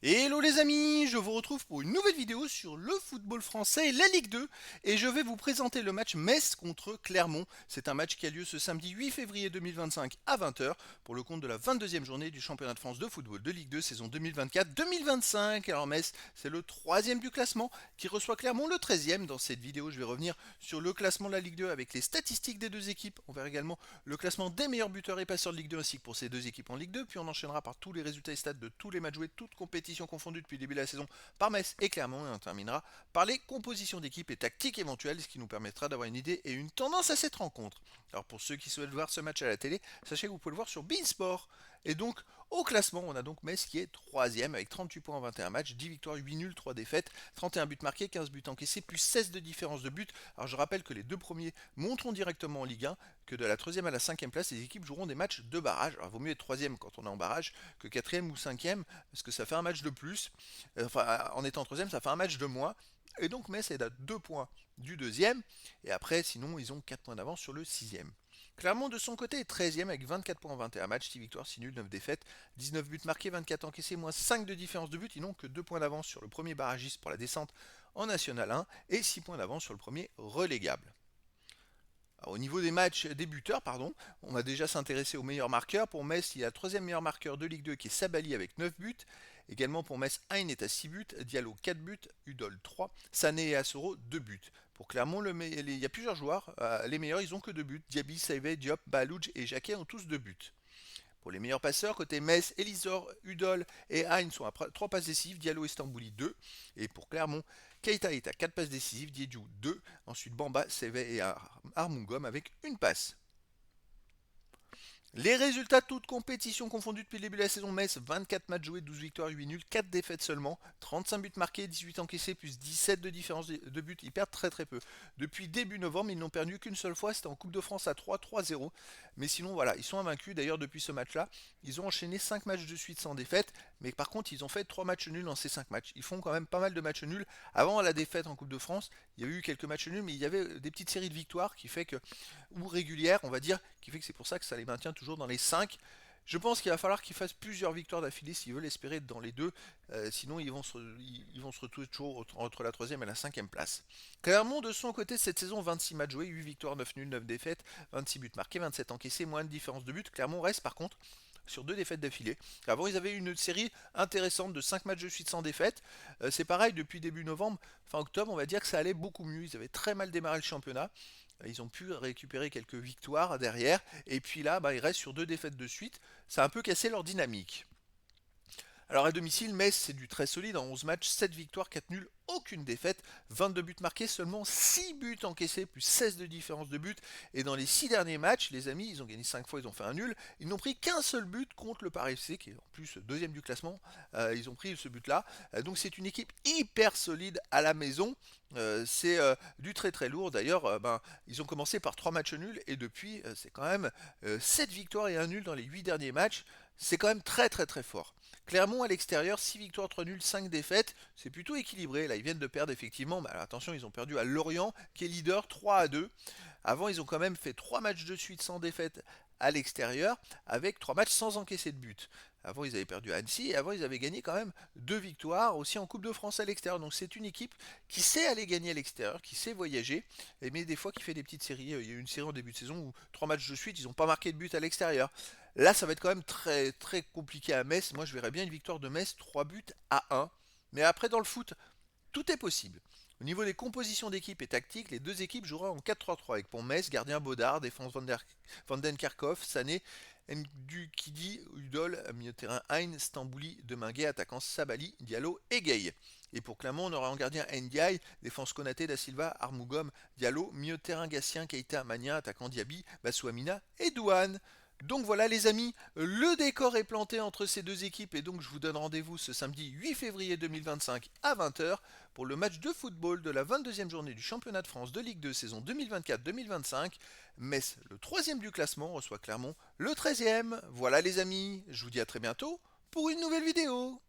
Hello les amis, je vous retrouve pour une nouvelle vidéo sur le football français et la Ligue 2 et je vais vous présenter le match Metz contre Clermont. C'est un match qui a lieu ce samedi 8 février 2025 à 20 h pour le compte de la 22e journée du championnat de France de football de Ligue 2 saison 2024-2025. Alors Metz, c'est le troisième du classement qui reçoit Clermont le 13e. Dans cette vidéo, je vais revenir sur le classement de la Ligue 2 avec les statistiques des deux équipes. On verra également le classement des meilleurs buteurs et passeurs de Ligue 2 ainsi que pour ces deux équipes en Ligue 2. Puis on enchaînera par tous les résultats et stats de tous les matchs joués, toutes compétitions confondues depuis le début de la saison par Metz et Clermont. Et on terminera par les compositions d'équipe et tactiques éventuelles, ce qui nous permettra d'avoir une idée et une tendance à cette rencontre. Alors pour ceux qui souhaitent voir ce match à la télé, sachez que vous pouvez le voir sur Beansport. Et donc, au classement, on a donc Metz qui est 3ème avec 38 points en 21 matchs, 10 victoires, 8 nuls, 3 défaites, 31 buts marqués, 15 buts encaissés, plus 16 de différence de but. Alors je rappelle que les deux premiers monteront directement en Ligue 1, que de la 3ème à la 5ème place, les équipes joueront des matchs de barrage. Alors il vaut mieux être 3ème quand on est en barrage que 4ème ou 5ème, parce que ça fait un match de plus. Enfin, en étant 3ème, ça fait un match de moins. Et donc Metz est à 2 points du deuxième. Et après, sinon, ils ont 4 points d'avance sur le 6ème. Clermont de son côté est 13ème avec 24 points en 21 matchs, 6 victoires, 6 nuls, 9 défaites, 19 buts marqués, 24 encaissés, moins 5 de différence de but. Ils n'ont que 2 points d'avance sur le premier barragiste pour la descente en National 1 et 6 points d'avance sur le premier relégable. Alors, au niveau des matchs des buteurs, on va déjà s'intéresser aux meilleurs marqueurs. Pour Metz, il y a le troisième meilleur marqueur de Ligue 2 qui est Sabali avec 9 buts. Également pour Metz, Hein est à 6 buts, Diallo 4 buts, Udol 3, Sané et Assoro 2 buts. Pour Clermont, il y a plusieurs joueurs. Les meilleurs, ils ont que 2 buts. Diaby, Saivet, Diop, Balouj et Jacquet ont tous 2 buts. Pour les meilleurs passeurs, côté Metz, Elisor, Udol et Hein sont à 3 passes décisives, Diallo et Stambouli 2. Et pour Clermont, Keita est à 4 passes décisives, Diédhiou 2. Ensuite Bamba, Saivet et Armungom avec une passe. Les résultats, toutes compétitions confondues depuis le début de la saison, Metz, 24 matchs joués, 12 victoires, 8 nuls, 4 défaites seulement, 35 buts marqués, 18 encaissés, plus 17 de différence de buts, ils perdent très très peu. Depuis début novembre, ils n'ont perdu qu'une seule fois, c'était en Coupe de France à 3-3-0. Mais sinon, voilà, ils sont invaincus. D'ailleurs, depuis ce match-là, ils ont enchaîné 5 matchs de suite sans défaite, mais par contre, ils ont fait 3 matchs nuls dans ces 5 matchs. Ils font quand même pas mal de matchs nuls. Avant la défaite en Coupe de France, il y a eu quelques matchs nuls, mais il y avait des petites séries de victoires qui fait que, ou régulières, on va dire, qui fait que c'est pour ça que ça les maintient toujours dans les 5. Je pense qu'il va falloir qu'ils fassent plusieurs victoires d'affilée s'ils veulent espérer être dans les deux. Sinon, ils vont se retrouver toujours entre la troisième et la 5ème place. Clermont, de son côté, cette saison, 26 matchs joués, 8 victoires, 9 nuls, 9 défaites, 26 buts marqués, 27 encaissés, moins de différence de but. Clermont reste par contre sur 2 défaites d'affilée. Avant, ils avaient une série intéressante de 5 matchs de suite sans défaite. C'est pareil, depuis début novembre, fin octobre, on va dire que ça allait beaucoup mieux. Ils avaient très mal démarré le championnat. Ils ont pu récupérer quelques victoires derrière. Et puis là, ils restent sur 2 défaites de suite. Ça a un peu cassé leur dynamique. Alors à domicile, Metz, c'est du très solide. En 11 matchs, 7 victoires, 4 nuls, aucune défaite. 22 buts marqués, seulement 6 buts encaissés, plus 16 de différence de but. Et dans les 6 derniers matchs, les amis, ils ont gagné 5 fois, ils ont fait un nul. Ils n'ont pris qu'un seul but contre le Paris FC, qui est en plus deuxième du classement. Ils ont pris ce but-là. Donc c'est une équipe hyper solide à la maison. C'est du très très lourd. D'ailleurs, ils ont commencé par 3 matchs nuls et depuis, c'est quand même 7 victoires et un nul dans les 8 derniers matchs. C'est quand même très très très fort. Clermont à l'extérieur, 6 victoires, 3 nuls, 5 défaites. C'est plutôt équilibré. Là, ils viennent de perdre effectivement. Alors, attention, ils ont perdu à Lorient, qui est leader 3-2. Avant, ils ont quand même fait 3 matchs de suite sans défaite à l'extérieur, avec 3 matchs sans encaisser de but. Avant, ils avaient perdu à Annecy et avant, ils avaient gagné quand même 2 victoires aussi en Coupe de France à l'extérieur. Donc, c'est une équipe qui sait aller gagner à l'extérieur, qui sait voyager, mais des fois qui fait des petites séries. Il y a eu une série en début de saison où 3 matchs de suite, ils n'ont pas marqué de but à l'extérieur. Là, ça va être quand même très très compliqué à Metz. Moi, je verrais bien une victoire de Metz, 3 buts à 1. Mais après, dans le foot, tout est possible. Au niveau des compositions d'équipe et tactiques, les deux équipes joueront en 4-3-3 avec pour Metz, gardien Baudard, défense Vandenkerkhoff, Sané, Ndukidi, Udol, milieu de terrain Hein, Stambouli, Deminguet, attaquant Sabali, Diallo et Gay. Et pour Clermont, on aura en gardien Ndiaye, défense Konaté, Da Silva, Armugom, Diallo, milieu de terrain Gatien, Keita, Magna, attaquant Diaby, Bassouamina et Douane. Donc voilà les amis, le décor est planté entre ces deux équipes et donc je vous donne rendez-vous ce samedi 8 février 2025 à 20 h pour le match de football de la 22e journée du championnat de France de Ligue 2 saison 2024-2025. Metz, le troisième du classement, reçoit Clermont le 13e. Voilà les amis, je vous dis à très bientôt pour une nouvelle vidéo.